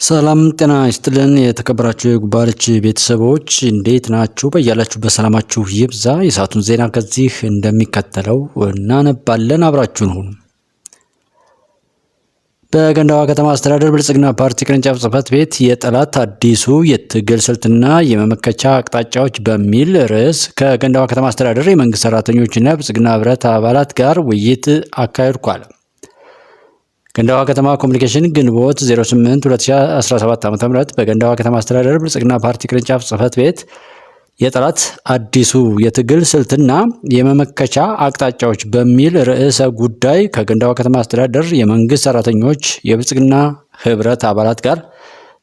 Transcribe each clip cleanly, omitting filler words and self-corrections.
ሰላም ጤና ይስጥልን የተከበራችሁ የጉባለች ቤተሰቦች እንዴት ናችሁ? በያላችሁበት ሰላማችሁ ይብዛ። የሰዓቱን ዜና ከዚህ እንደሚከተለው እናነባለን። አብራችሁን ሁኑ። በገንዳዋ ከተማ አስተዳደር ብልጽግና ፓርቲ ቅርንጫፍ ጽሕፈት ቤት የጠላት አዲሱ የትግል ስልትና የመመከቻ አቅጣጫዎች በሚል ርዕስ ከገንዳዋ ከተማ አስተዳደር የመንግስት ሰራተኞችና ብልጽግና ህብረት አባላት ጋር ውይይት አካሂዷል። ገንዳዋ ከተማ ኮሙኒኬሽን ግንቦት 08 2017 ዓ.ም በገንዳዋ ከተማ አስተዳደር ብልጽግና ፓርቲ ቅርንጫፍ ጽሕፈት ቤት የጠላት አዲሱ የትግል ስልትና የመመከቻ አቅጣጫዎች በሚል ርዕሰ ጉዳይ ከገንዳዋ ከተማ አስተዳደር የመንግስት ሰራተኞች የብልጽግና ህብረት አባላት ጋር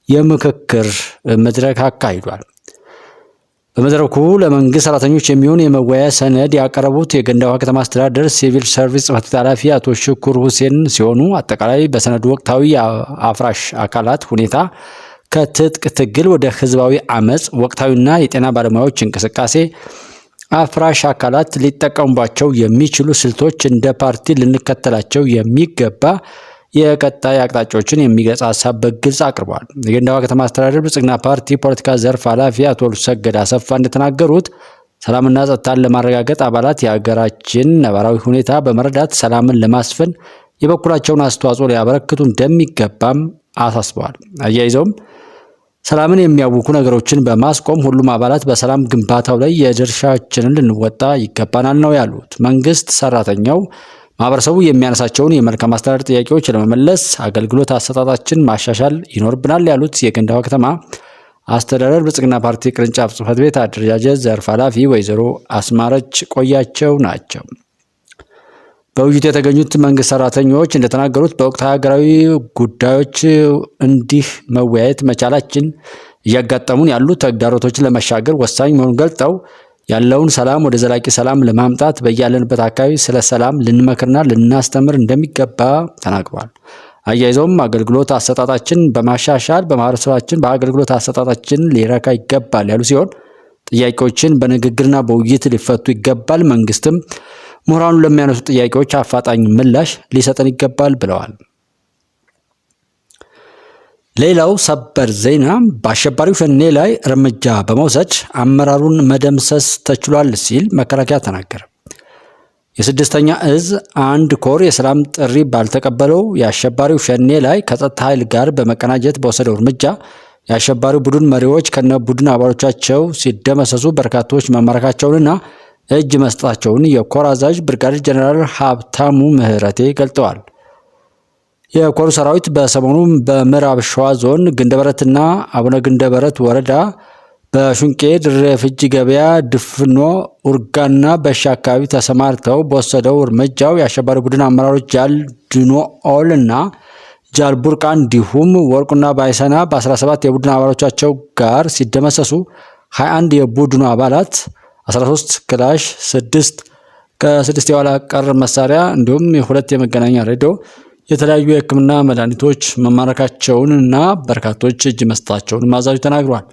የምክክር መድረክ አካሂዷል። በመድረኩ ለመንግስት ሰራተኞች የሚሆን የመወያያ ሰነድ ያቀረቡት የገንዳዋ ከተማ አስተዳደር ሲቪል ሰርቪስ ጽሕፈት ቤት ኃላፊ አቶ ሽኩር ሁሴን ሲሆኑ አጠቃላይ በሰነዱ ወቅታዊ የአፍራሽ አካላት ሁኔታ ከትጥቅ ትግል ወደ ህዝባዊ አመፅ፣ ወቅታዊና የጤና ባለሙያዎች እንቅስቃሴ፣ አፍራሽ አካላት ሊጠቀሙባቸው የሚችሉ ስልቶች እንደ ፓርቲ ልንከተላቸው የሚገባ የቀጣይ አቅጣጫዎችን የሚገልጽ ሀሳብ በግልጽ አቅርቧል። የገንዳዋ ከተማ አስተዳደር ብልጽግና ፓርቲ ፖለቲካ ዘርፍ ኃላፊ አቶ ሉሰገድ አሰፋ እንደተናገሩት ሰላምና ጸጥታን ለማረጋገጥ አባላት የሀገራችን ነባራዊ ሁኔታ በመረዳት ሰላምን ለማስፈን የበኩላቸውን አስተዋጽኦ ሊያበረክቱ እንደሚገባም አሳስበዋል። አያይዘውም ሰላምን የሚያውኩ ነገሮችን በማስቆም ሁሉም አባላት በሰላም ግንባታው ላይ የድርሻችንን ልንወጣ ይገባናል ነው ያሉት። መንግስት፣ ሰራተኛው፣ ማህበረሰቡ የሚያነሳቸውን የመልካም አስተዳደር ጥያቄዎች ለመመለስ አገልግሎት አሰጣጣችን ማሻሻል ይኖርብናል ያሉት የገንዳዋ ከተማ አስተዳደር ብልጽግና ፓርቲ ቅርንጫፍ ጽሕፈት ቤት አደረጃጀት ዘርፍ ኃላፊ ወይዘሮ አስማረች ቆያቸው ናቸው። በውይይቱ የተገኙት መንግስት ሰራተኞች እንደተናገሩት በወቅታዊ ሀገራዊ ጉዳዮች እንዲህ መወያየት መቻላችን እያጋጠሙን ያሉ ተግዳሮቶችን ለመሻገር ወሳኝ መሆኑን ገልጠው ያለውን ሰላም ወደ ዘላቂ ሰላም ለማምጣት በያለንበት አካባቢ ስለ ሰላም ልንመክርና ልናስተምር እንደሚገባ ተናግረዋል። አያይዘውም አገልግሎት አሰጣጣችን በማሻሻል በማህበረሰባችን በአገልግሎት አሰጣጣችን ሊረካ ይገባል ያሉ ሲሆን ጥያቄዎችን በንግግርና በውይይት ሊፈቱ ይገባል፣ መንግስትም ምሁራኑ ለሚያነሱ ጥያቄዎች አፋጣኝ ምላሽ ሊሰጠን ይገባል ብለዋል። ሌላው ሰበር ዜና በአሸባሪው ሸኔ ላይ እርምጃ በመውሰድ አመራሩን መደምሰስ ተችሏል ሲል መከላከያ ተናገረ። የስድስተኛ እዝ አንድ ኮር የሰላም ጥሪ ባልተቀበለው የአሸባሪው ሸኔ ላይ ከጸጥታ ኃይል ጋር በመቀናጀት በወሰደው እርምጃ የአሸባሪው ቡድን መሪዎች ከነ ቡድን አባሎቻቸው ሲደመሰሱ በርካቶች መማረካቸውንና እጅ መስጠታቸውን የኮር አዛዥ ብርጋዴር ጀነራል ሀብታሙ ምህረቴ ገልጠዋል። የኮሩ ሰራዊት በሰሞኑ በምዕራብ ሸዋ ዞን ግንደበረትና አቡነ ግንደበረት ወረዳ በሹንቄ ድሬ ፍጅ ገበያ ድፍኖ ኡርጋና በሻ አካባቢ ተሰማርተው በወሰደው እርምጃው የአሸባሪ ቡድን አመራሮች ጃል ድኖ ኦል እና ጃል ቡርቃ እንዲሁም ወርቁና ባይሰና በ17 የቡድን አባሎቻቸው ጋር ሲደመሰሱ 21 የቡድኑ አባላት 13 ክላሽ 6 ከ6 የኋላ ቀር መሳሪያ እንዲሁም የሁለት የመገናኛ ሬዲዮ የተለያዩ የሕክምና መድኃኒቶች መማረካቸውን እና በርካቶች እጅ መስጠታቸውን አዛዡ ተናግሯል።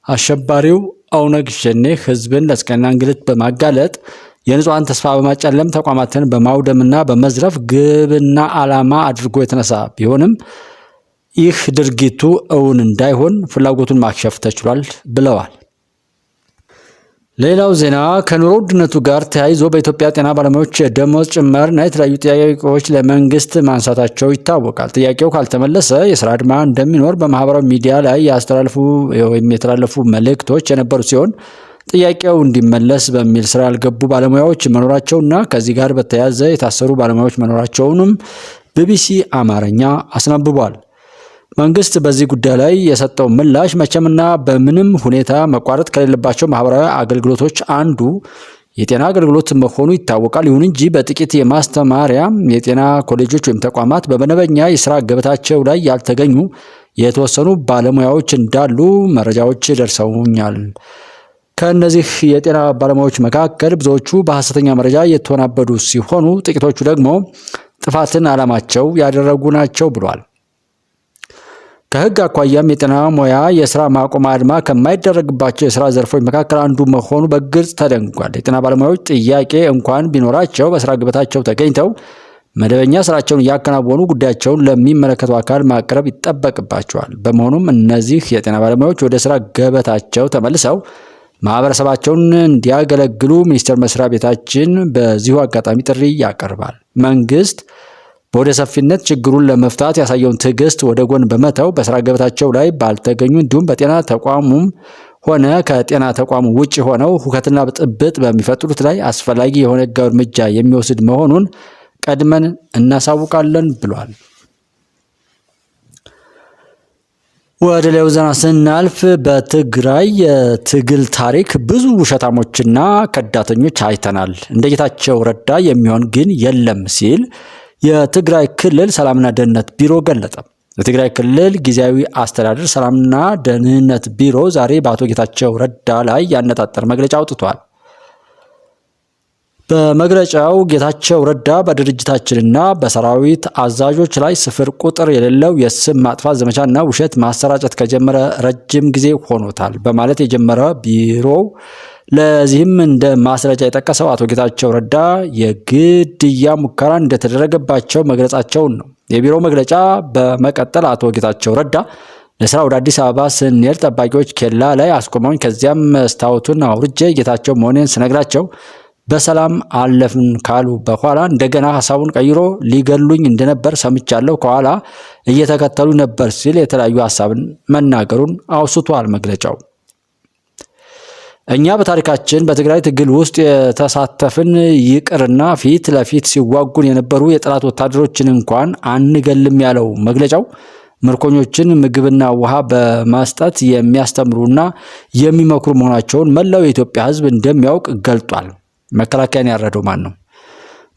አሸባሪው ኦነግ ሸኔ ህዝብን ለስቃይና እንግልት በማጋለጥ የንጹሃን ተስፋ በማጨለም ተቋማትን በማውደምና በመዝረፍ ግብና ዓላማ አድርጎ የተነሳ ቢሆንም ይህ ድርጊቱ እውን እንዳይሆን ፍላጎቱን ማክሸፍ ተችሏል ብለዋል። ሌላው ዜና ከኑሮ ውድነቱ ጋር ተያይዞ በኢትዮጵያ ጤና ባለሙያዎች የደሞዝ ጭማሪና የተለያዩ ጥያቄዎች ለመንግስት ማንሳታቸው ይታወቃል። ጥያቄው ካልተመለሰ የስራ አድማ እንደሚኖር በማህበራዊ ሚዲያ ላይ የተላለፉ መልእክቶች የነበሩ ሲሆን ጥያቄው እንዲመለስ በሚል ስራ ያልገቡ ባለሙያዎች መኖራቸውና ከዚህ ጋር በተያያዘ የታሰሩ ባለሙያዎች መኖራቸውንም ቢቢሲ አማርኛ አስነብቧል። መንግስት በዚህ ጉዳይ ላይ የሰጠው ምላሽ መቼምና በምንም ሁኔታ መቋረጥ ከሌለባቸው ማህበራዊ አገልግሎቶች አንዱ የጤና አገልግሎት መሆኑ ይታወቃል። ይሁን እንጂ በጥቂት የማስተማሪያ የጤና ኮሌጆች ወይም ተቋማት በመደበኛ የስራ ገበታቸው ላይ ያልተገኙ የተወሰኑ ባለሙያዎች እንዳሉ መረጃዎች ደርሰውኛል። ከእነዚህ የጤና ባለሙያዎች መካከል ብዙዎቹ በሐሰተኛ መረጃ የተወናበዱ ሲሆኑ፣ ጥቂቶቹ ደግሞ ጥፋትን ዓላማቸው ያደረጉ ናቸው ብሏል። ከህግ አኳያም የጤና ሙያ የስራ ማቆም አድማ ከማይደረግባቸው የስራ ዘርፎች መካከል አንዱ መሆኑ በግልጽ ተደንግጓል። የጤና ባለሙያዎች ጥያቄ እንኳን ቢኖራቸው በስራ ገበታቸው ተገኝተው መደበኛ ስራቸውን እያከናወኑ ጉዳያቸውን ለሚመለከተው አካል ማቅረብ ይጠበቅባቸዋል። በመሆኑም እነዚህ የጤና ባለሙያዎች ወደ ስራ ገበታቸው ተመልሰው ማህበረሰባቸውን እንዲያገለግሉ ሚኒስቴር መስሪያ ቤታችን በዚሁ አጋጣሚ ጥሪ ያቀርባል። መንግስት በወደ ሰፊነት ችግሩን ለመፍታት ያሳየውን ትዕግስት ወደ ጎን በመተው በስራ ገበታቸው ላይ ባልተገኙ እንዲሁም በጤና ተቋሙም ሆነ ከጤና ተቋሙ ውጭ ሆነው ሁከትና ብጥብጥ በሚፈጥሩት ላይ አስፈላጊ የሆነ ህጋዊ እርምጃ የሚወስድ መሆኑን ቀድመን እናሳውቃለን ብሏል። ወደ ሌላው ዜና ስናልፍ በትግራይ የትግል ታሪክ ብዙ ውሸታሞችና ከዳተኞች አይተናል፣ እንደ ጌታቸው ረዳ የሚሆን ግን የለም ሲል የትግራይ ክልል ሰላምና ደህንነት ቢሮ ገለጸ። የትግራይ ክልል ጊዜያዊ አስተዳደር ሰላምና ደህንነት ቢሮ ዛሬ በአቶ ጌታቸው ረዳ ላይ ያነጣጠረ መግለጫ አውጥቷል። በመግለጫው ጌታቸው ረዳ በድርጅታችንና በሰራዊት አዛዦች ላይ ስፍር ቁጥር የሌለው የስም ማጥፋት ዘመቻና ውሸት ማሰራጨት ከጀመረ ረጅም ጊዜ ሆኖታል በማለት የጀመረ ቢሮው ለዚህም እንደ ማስረጃ የጠቀሰው አቶ ጌታቸው ረዳ የግድያ ሙከራ እንደተደረገባቸው መግለጻቸውን ነው። የቢሮው መግለጫ በመቀጠል አቶ ጌታቸው ረዳ ለስራ ወደ አዲስ አበባ ስንሄድ ጠባቂዎች ኬላ ላይ አስቆመውኝ፣ ከዚያም መስታወቱን አውርጄ ጌታቸው መሆኔን ስነግራቸው በሰላም አለፍን ካሉ በኋላ እንደገና ሀሳቡን ቀይሮ ሊገሉኝ እንደነበር ሰምቻለሁ፣ ከኋላ እየተከተሉ ነበር ሲል የተለያዩ ሀሳብን መናገሩን አውስቷል መግለጫው። እኛ በታሪካችን በትግራይ ትግል ውስጥ የተሳተፍን ይቅርና ፊት ለፊት ሲዋጉን የነበሩ የጠላት ወታደሮችን እንኳን አንገልም ያለው መግለጫው ምርኮኞችን ምግብና ውሃ በመስጠት የሚያስተምሩና የሚመክሩ መሆናቸውን መላው የኢትዮጵያ ሕዝብ እንደሚያውቅ ገልጧል። መከላከያን ያረደው ማን ነው?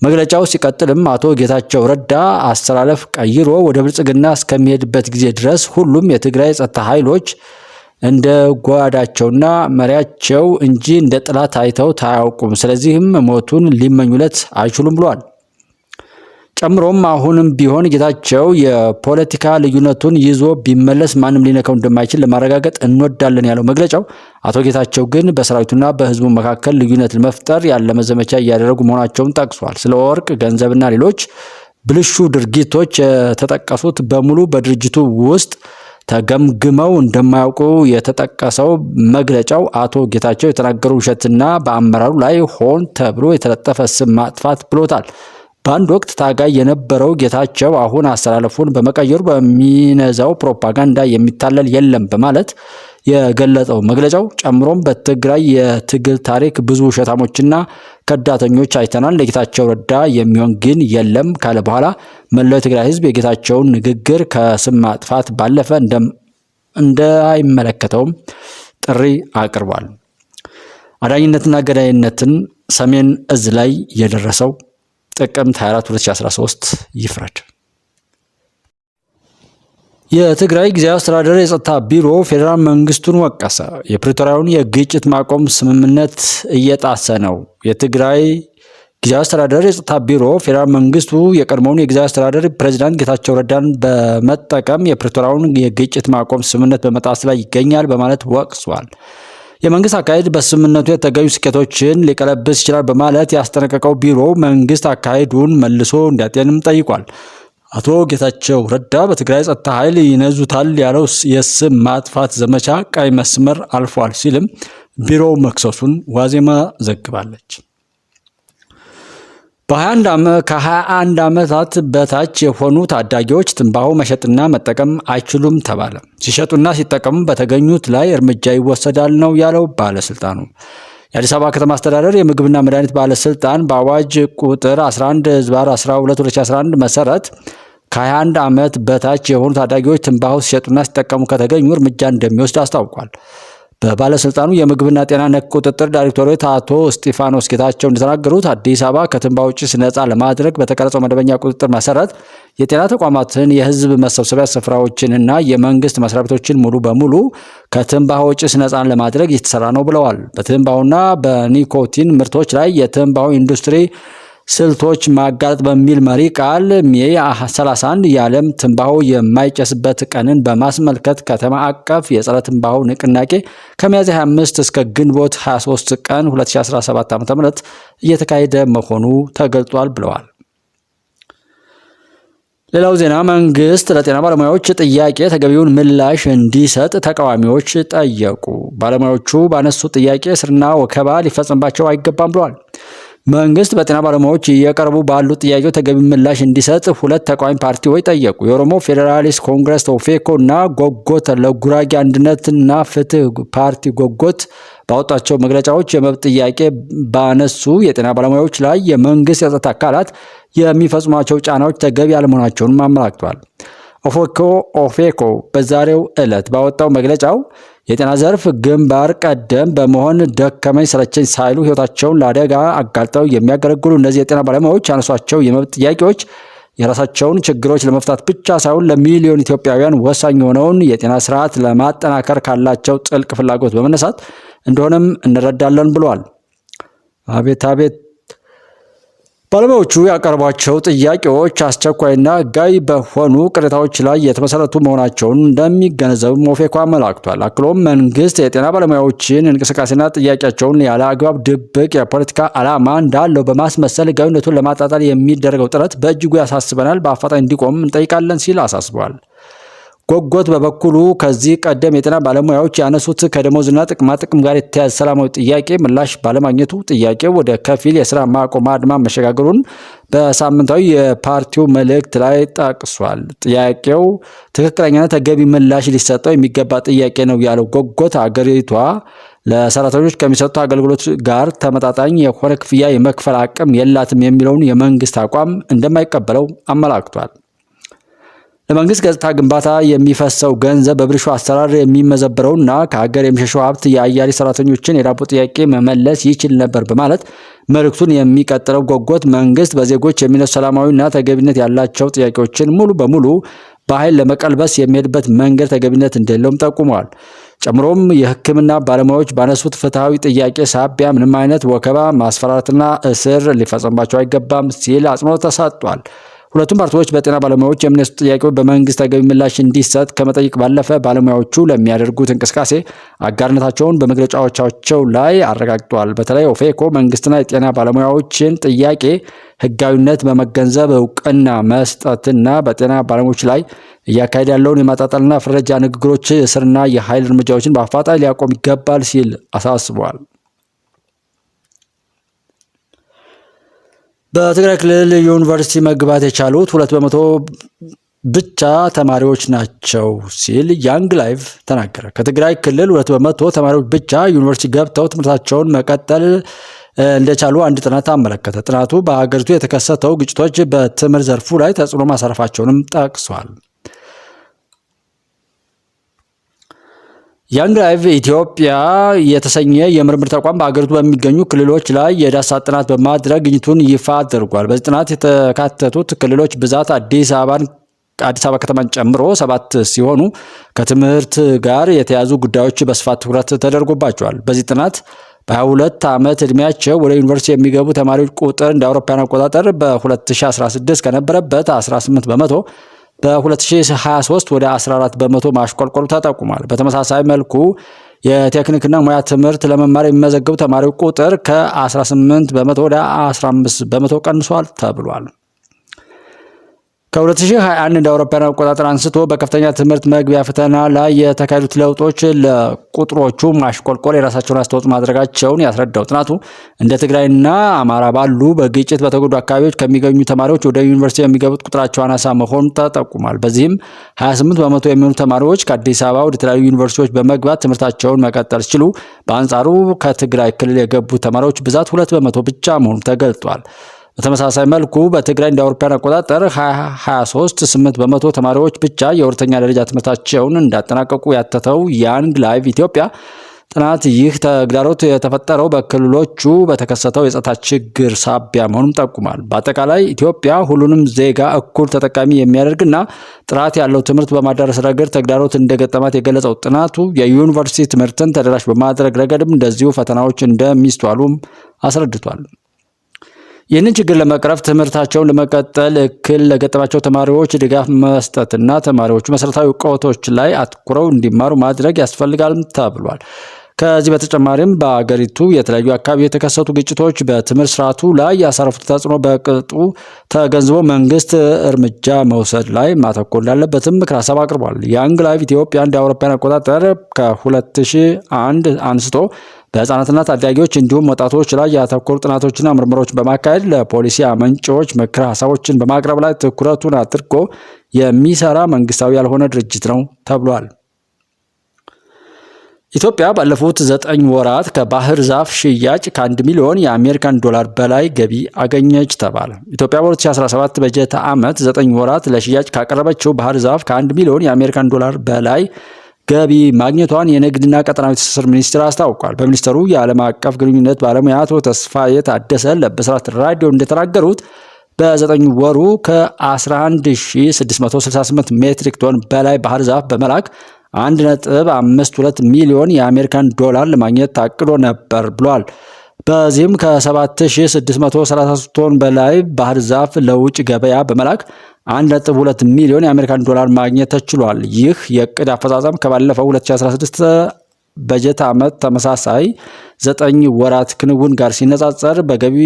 መግለጫው ሲቀጥልም አቶ ጌታቸው ረዳ አስተላለፍ ቀይሮ ወደ ብልጽግና እስከሚሄድበት ጊዜ ድረስ ሁሉም የትግራይ ጸጥታ ኃይሎች እንደ ጓዳቸውና መሪያቸው እንጂ እንደ ጠላት አይተውት አያውቁም። ስለዚህም ሞቱን ሊመኙለት አይችሉም ብሏል። ጨምሮም አሁንም ቢሆን ጌታቸው የፖለቲካ ልዩነቱን ይዞ ቢመለስ ማንም ሊነካው እንደማይችል ለማረጋገጥ እንወዳለን ያለው መግለጫው አቶ ጌታቸው ግን በሰራዊቱና በህዝቡ መካከል ልዩነት ለመፍጠር ያለመ ዘመቻ እያደረጉ መሆናቸውን ጠቅሷል። ስለ ወርቅ፣ ገንዘብና ሌሎች ብልሹ ድርጊቶች የተጠቀሱት በሙሉ በድርጅቱ ውስጥ ተገምግመው እንደማያውቁ የተጠቀሰው መግለጫው አቶ ጌታቸው የተናገሩ ውሸትና በአመራሩ ላይ ሆን ተብሎ የተለጠፈ ስም ማጥፋት ብሎታል። በአንድ ወቅት ታጋይ የነበረው ጌታቸው አሁን አስተላለፉን በመቀየሩ በሚነዛው ፕሮፓጋንዳ የሚታለል የለም በማለት የገለጸው መግለጫው ጨምሮም በትግራይ የትግል ታሪክ ብዙ ውሸታሞችና ከዳተኞች አይተናል፣ ለጌታቸው ረዳ የሚሆን ግን የለም ካለ በኋላ መላው የትግራይ ህዝብ የጌታቸውን ንግግር ከስም ማጥፋት ባለፈ እንዳይመለከተውም ጥሪ አቅርቧል። አዳኝነትና ገዳይነትን ሰሜን እዝ ላይ የደረሰው ጥቅምት 24 2013 ይፍረድ። የትግራይ ጊዜያዊ አስተዳደር የጸጥታ ቢሮ ፌዴራል መንግስቱን ወቀሰ። የፕሪቶሪያውን የግጭት ማቆም ስምምነት እየጣሰ ነው። የትግራይ ጊዜያዊ አስተዳደር የጸጥታ ቢሮ ፌዴራል መንግስቱ የቀድሞውን የጊዜያዊ አስተዳደር ፕሬዝዳንት ጌታቸው ረዳን በመጠቀም የፕሪቶሪያውን የግጭት ማቆም ስምምነት በመጣስ ላይ ይገኛል በማለት ወቅሷል። የመንግስት አካሄድ በስምምነቱ የተገኙ ስኬቶችን ሊቀለብስ ይችላል በማለት ያስጠነቀቀው ቢሮ መንግስት አካሄዱን መልሶ እንዲያጤንም ጠይቋል። አቶ ጌታቸው ረዳ በትግራይ ጸጥታ ኃይል ይነዙታል ያለው የስም ማጥፋት ዘመቻ ቀይ መስመር አልፏል ሲልም ቢሮው መክሰሱን ዋዜማ ዘግባለች። ከ21 ዓመታት በታች የሆኑ ታዳጊዎች ትንባሆ መሸጥና መጠቀም አይችሉም ተባለ። ሲሸጡና ሲጠቀሙ በተገኙት ላይ እርምጃ ይወሰዳል ነው ያለው ባለስልጣኑ። የአዲስ አበባ ከተማ አስተዳደር የምግብና መድኃኒት ባለስልጣን በአዋጅ ቁጥር 11/12/2011 መሰረት ከ21 ዓመት በታች የሆኑ ታዳጊዎች ትንባሆ ሲሸጡና ሲጠቀሙ ከተገኙ እርምጃ እንደሚወስድ አስታውቋል። በባለስልጣኑ የምግብና ጤና ነክ ቁጥጥር ዳይሬክቶሬት አቶ እስጢፋኖስ ጌታቸው እንደተናገሩት አዲስ አበባ ከትንባሆ ጭስ ነፃ ለማድረግ በተቀረጸው መደበኛ ቁጥጥር መሰረት የጤና ተቋማትን፣ የህዝብ መሰብሰቢያ ስፍራዎችን እና የመንግስት መስሪያ ቤቶችን ሙሉ በሙሉ ከትንባሆ ጭስ ነፃ ለማድረግ እየተሰራ ነው ብለዋል። በትንባሆና በኒኮቲን ምርቶች ላይ የትንባሆ ኢንዱስትሪ ስልቶች ማጋለጥ በሚል መሪ ቃል ሜይ 31 የዓለም ትንባሆ የማይጨስበት ቀንን በማስመልከት ከተማ አቀፍ የጸረ ትንባሆ ንቅናቄ ከሚያዝያ 25 እስከ ግንቦት 23 ቀን 2017 ዓ.ም እየተካሄደ መሆኑ ተገልጿል ብለዋል። ሌላው ዜና መንግስት ለጤና ባለሙያዎች ጥያቄ ተገቢውን ምላሽ እንዲሰጥ ተቃዋሚዎች ጠየቁ። ባለሙያዎቹ ባነሱት ጥያቄ እስርና ወከባ ሊፈጸምባቸው አይገባም ብለዋል። መንግስት በጤና ባለሙያዎች እየቀረቡ ባሉት ጥያቄው ተገቢ ምላሽ እንዲሰጥ ሁለት ተቃዋሚ ፓርቲዎች ጠየቁ። የኦሮሞ ፌዴራሊስት ኮንግረስ ኦፌኮ እና ጎጎት ለጉራጌ አንድነትና ፍትህ ፓርቲ ጎጎት ባወጣቸው መግለጫዎች የመብት ጥያቄ ባነሱ የጤና ባለሙያዎች ላይ የመንግስት የጸጥታ አካላት የሚፈጽሟቸው ጫናዎች ተገቢ አለመሆናቸውን አመላክቷል። ኦፌኮ በዛሬው ዕለት ባወጣው መግለጫው የጤና ዘርፍ ግንባር ቀደም በመሆን ደከመኝ ሰለቸኝ ሳይሉ ህይወታቸውን ለአደጋ አጋልጠው የሚያገለግሉ እነዚህ የጤና ባለሙያዎች ያነሷቸው የመብት ጥያቄዎች የራሳቸውን ችግሮች ለመፍታት ብቻ ሳይሆን ለሚሊዮን ኢትዮጵያውያን ወሳኝ የሆነውን የጤና ስርዓት ለማጠናከር ካላቸው ጥልቅ ፍላጎት በመነሳት እንደሆነም እንረዳለን ብሏል። አቤት ባለሙያዎቹ ያቀረቧቸው ጥያቄዎች አስቸኳይና ህጋዊ በሆኑ ቅሬታዎች ላይ የተመሰረቱ መሆናቸውን እንደሚገነዘብ ኦፌኮ አመላክቷል። አክሎም መንግስት የጤና ባለሙያዎችን እንቅስቃሴና ጥያቄያቸውን ያለ አግባብ ድብቅ የፖለቲካ ዓላማ እንዳለው በማስመሰል ህጋዊነቱን ለማጣጣል የሚደረገው ጥረት በእጅጉ ያሳስበናል፣ በአፋጣኝ እንዲቆም እንጠይቃለን ሲል አሳስቧል። ጎጎት በበኩሉ ከዚህ ቀደም የጤና ባለሙያዎች ያነሱት ከደሞዝና ጥቅማጥቅም ጋር የተያያዘ ሰላማዊ ጥያቄ ምላሽ ባለማግኘቱ ጥያቄው ወደ ከፊል የስራ ማቆም አድማ መሸጋገሩን በሳምንታዊ የፓርቲው መልእክት ላይ ጠቅሷል። ጥያቄው ትክክለኛና ተገቢ ምላሽ ሊሰጠው የሚገባ ጥያቄ ነው ያለው ጎጎት አገሪቷ ለሰራተኞች ከሚሰጡት አገልግሎት ጋር ተመጣጣኝ የሆነ ክፍያ የመክፈል አቅም የላትም የሚለውን የመንግስት አቋም እንደማይቀበለው አመላክቷል። ለመንግስት ገጽታ ግንባታ የሚፈሰው ገንዘብ በብልሹ አሰራር የሚመዘበረውና ከሀገር የሚሸሸው ሀብት የአያሌ ሰራተኞችን የዳቦ ጥያቄ መመለስ ይችል ነበር በማለት መልእክቱን የሚቀጥለው ጎጎት መንግስት በዜጎች የሚነሱ ሰላማዊና ተገቢነት ያላቸው ጥያቄዎችን ሙሉ በሙሉ በኃይል ለመቀልበስ የሚሄድበት መንገድ ተገቢነት እንደሌለውም ጠቁመዋል። ጨምሮም የሕክምና ባለሙያዎች ባነሱት ፍትሐዊ ጥያቄ ሳቢያ ምንም አይነት ወከባ፣ ማስፈራራትና እስር ሊፈጸምባቸው አይገባም ሲል አጽንኦት ተሰጥቷል። ሁለቱም ፓርቲዎች በጤና ባለሙያዎች የሚነሱ ጥያቄዎች በመንግስት ተገቢ ምላሽ እንዲሰጥ ከመጠየቅ ባለፈ ባለሙያዎቹ ለሚያደርጉት እንቅስቃሴ አጋርነታቸውን በመግለጫዎቻቸው ላይ አረጋግጠዋል። በተለይ ኦፌኮ መንግስትና የጤና ባለሙያዎችን ጥያቄ ህጋዊነት በመገንዘብ እውቅና መስጠትና በጤና ባለሙያዎች ላይ እያካሄደ ያለውን የማጣጣልና ፍረጃ ንግግሮች፣ እስርና የኃይል እርምጃዎችን በአፋጣኝ ሊያቆም ይገባል ሲል አሳስበዋል። በትግራይ ክልል ዩኒቨርሲቲ መግባት የቻሉት 2% ብቻ ተማሪዎች ናቸው ሲል ያንግ ላይቭ ተናገረ። ከትግራይ ክልል 2% ተማሪዎች ብቻ ዩኒቨርሲቲ ገብተው ትምህርታቸውን መቀጠል እንደቻሉ አንድ ጥናት አመለከተ። ጥናቱ በሀገሪቱ የተከሰተው ግጭቶች በትምህርት ዘርፉ ላይ ተጽዕኖ ማሳረፋቸውንም ጠቅሷል። ያንግ ላይቭ ኢትዮጵያ የተሰኘ የምርምር ተቋም በአገሪቱ በሚገኙ ክልሎች ላይ የዳሰሳ ጥናት በማድረግ ግኝቱን ይፋ አድርጓል። በዚህ ጥናት የተካተቱት ክልሎች ብዛት አዲስ አበባ ከተማን ጨምሮ 7 ሲሆኑ ከትምህርት ጋር የተያዙ ጉዳዮች በስፋት ትኩረት ተደርጎባቸዋል። በዚህ ጥናት በ22 ዓመት ዕድሜያቸው ወደ ዩኒቨርሲቲ የሚገቡ ተማሪዎች ቁጥር እንደ አውሮፓውያን አቆጣጠር በ2016 ከነበረበት 18 በመቶ በ2023 ወደ 14 በመቶ ማሽቆልቆሉ ተጠቁሟል። በተመሳሳይ መልኩ የቴክኒክና ሙያ ትምህርት ለመማር የሚመዘገቡ ተማሪዎች ቁጥር ከ18 በመቶ ወደ 15 በመቶ ቀንሷል ተብሏል። ከ2021 እንደ አውሮፓውያን አቆጣጠር አንስቶ በከፍተኛ ትምህርት መግቢያ ፈተና ላይ የተካሄዱት ለውጦች ለቁጥሮቹ ማሽቆልቆል የራሳቸውን አስተዋጽኦ ማድረጋቸውን ያስረዳው ጥናቱ እንደ ትግራይና አማራ ባሉ በግጭት በተጎዱ አካባቢዎች ከሚገኙ ተማሪዎች ወደ ዩኒቨርሲቲ የሚገቡት ቁጥራቸው አናሳ መሆኑን ተጠቁሟል። በዚህም 28 በመቶ የሚሆኑ ተማሪዎች ከአዲስ አበባ ወደ ተለያዩ ዩኒቨርሲቲዎች በመግባት ትምህርታቸውን መቀጠል ሲችሉ፣ በአንጻሩ ከትግራይ ክልል የገቡ ተማሪዎች ብዛት 2 በመቶ ብቻ መሆኑ ተገልጧል። በተመሳሳይ መልኩ በትግራይ እንደ አውሮፓውያን አቆጣጠር 2023 8 በመቶ ተማሪዎች ብቻ የሁለተኛ ደረጃ ትምህርታቸውን እንዳጠናቀቁ ያተተው ያንግ ላይቭ ኢትዮጵያ ጥናት ይህ ተግዳሮት የተፈጠረው በክልሎቹ በተከሰተው የጸጥታ ችግር ሳቢያ መሆኑን ጠቁሟል። በአጠቃላይ ኢትዮጵያ ሁሉንም ዜጋ እኩል ተጠቃሚ የሚያደርግና ጥራት ያለው ትምህርት በማዳረስ ረገድ ተግዳሮት እንደገጠማት የገለጸው ጥናቱ የዩኒቨርሲቲ ትምህርትን ተደራሽ በማድረግ ረገድም እንደዚሁ ፈተናዎች እንደሚስተዋሉም አስረድቷል። ይህንን ችግር ለመቅረፍ ትምህርታቸውን ለመቀጠል እክል ለገጠማቸው ተማሪዎች ድጋፍ መስጠትና ተማሪዎቹ መሰረታዊ እውቀቶች ላይ አትኩረው እንዲማሩ ማድረግ ያስፈልጋል ተብሏል። ከዚህ በተጨማሪም በአገሪቱ የተለያዩ አካባቢ የተከሰቱ ግጭቶች በትምህርት ስርዓቱ ላይ ያሳረፉት ተጽዕኖ በቅጡ ተገንዝቦ መንግስት እርምጃ መውሰድ ላይ ማተኮር እንዳለበትም ምክር ሀሳብ አቅርቧል። ያንግ ላይቭ ኢትዮጵያ እንደ አውሮፓውያን አቆጣጠር ከ2001 አንስቶ በህፃናትና ታዳጊዎች እንዲሁም ወጣቶች ላይ ያተኮሩ ጥናቶችና ምርምሮችን በማካሄድ ለፖሊሲ አመንጪዎች ምክር ሀሳቦችን በማቅረብ ላይ ትኩረቱን አድርጎ የሚሰራ መንግስታዊ ያልሆነ ድርጅት ነው ተብሏል። ኢትዮጵያ ባለፉት 9 ወራት ከባህር ዛፍ ሽያጭ ከ1 ሚሊዮን የአሜሪካን ዶላር በላይ ገቢ አገኘች ተባለ። ኢትዮጵያ በ2017 በጀት ዓመት 9 ወራት ለሽያጭ ካቀረበችው ባህር ዛፍ ከ1 ሚሊዮን የአሜሪካን ዶላር በላይ ገቢ ማግኘቷን የንግድና ቀጠናዊ ትስስር ሚኒስቴር አስታውቋል። በሚኒስቴሩ የዓለም አቀፍ ግንኙነት ባለሙያ አቶ ተስፋዬ ታደሰ ለብስራት ራዲዮ እንደተናገሩት በ9 ወሩ ከ11668 ሜትሪክ ቶን በላይ ባህር ዛፍ በመላክ 1.52 ሚሊዮን የአሜሪካን ዶላር ለማግኘት ታቅዶ ነበር ብሏል። በዚህም ከ7633 ቶን በላይ ባህር ዛፍ ለውጭ ገበያ በመላክ 1.2 ሚሊዮን የአሜሪካን ዶላር ማግኘት ተችሏል። ይህ የዕቅድ አፈጻጸም ከባለፈው 2016 በጀት ዓመት ተመሳሳይ 9 ወራት ክንውን ጋር ሲነጻጸር በገቢ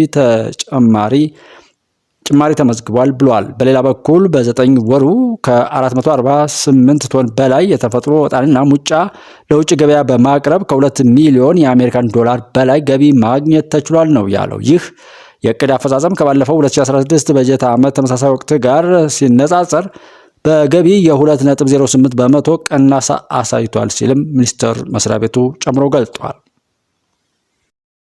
ጭማሪ ተመዝግቧል ብሏል። በሌላ በኩል በ9 ወሩ ከ448 ቶን በላይ የተፈጥሮ ዕጣንና ሙጫ ለውጭ ገበያ በማቅረብ ከ2 ሚሊዮን የአሜሪካን ዶላር በላይ ገቢ ማግኘት ተችሏል ነው ያለው። ይህ የዕቅድ አፈጻጸም ከባለፈው 2016 በጀት ዓመት ተመሳሳይ ወቅት ጋር ሲነጻጸር በገቢ የ2.08 በመቶ ቅናሽ አሳይቷል ሲልም ሚኒስቴር መስሪያ ቤቱ ጨምሮ ገልጧል።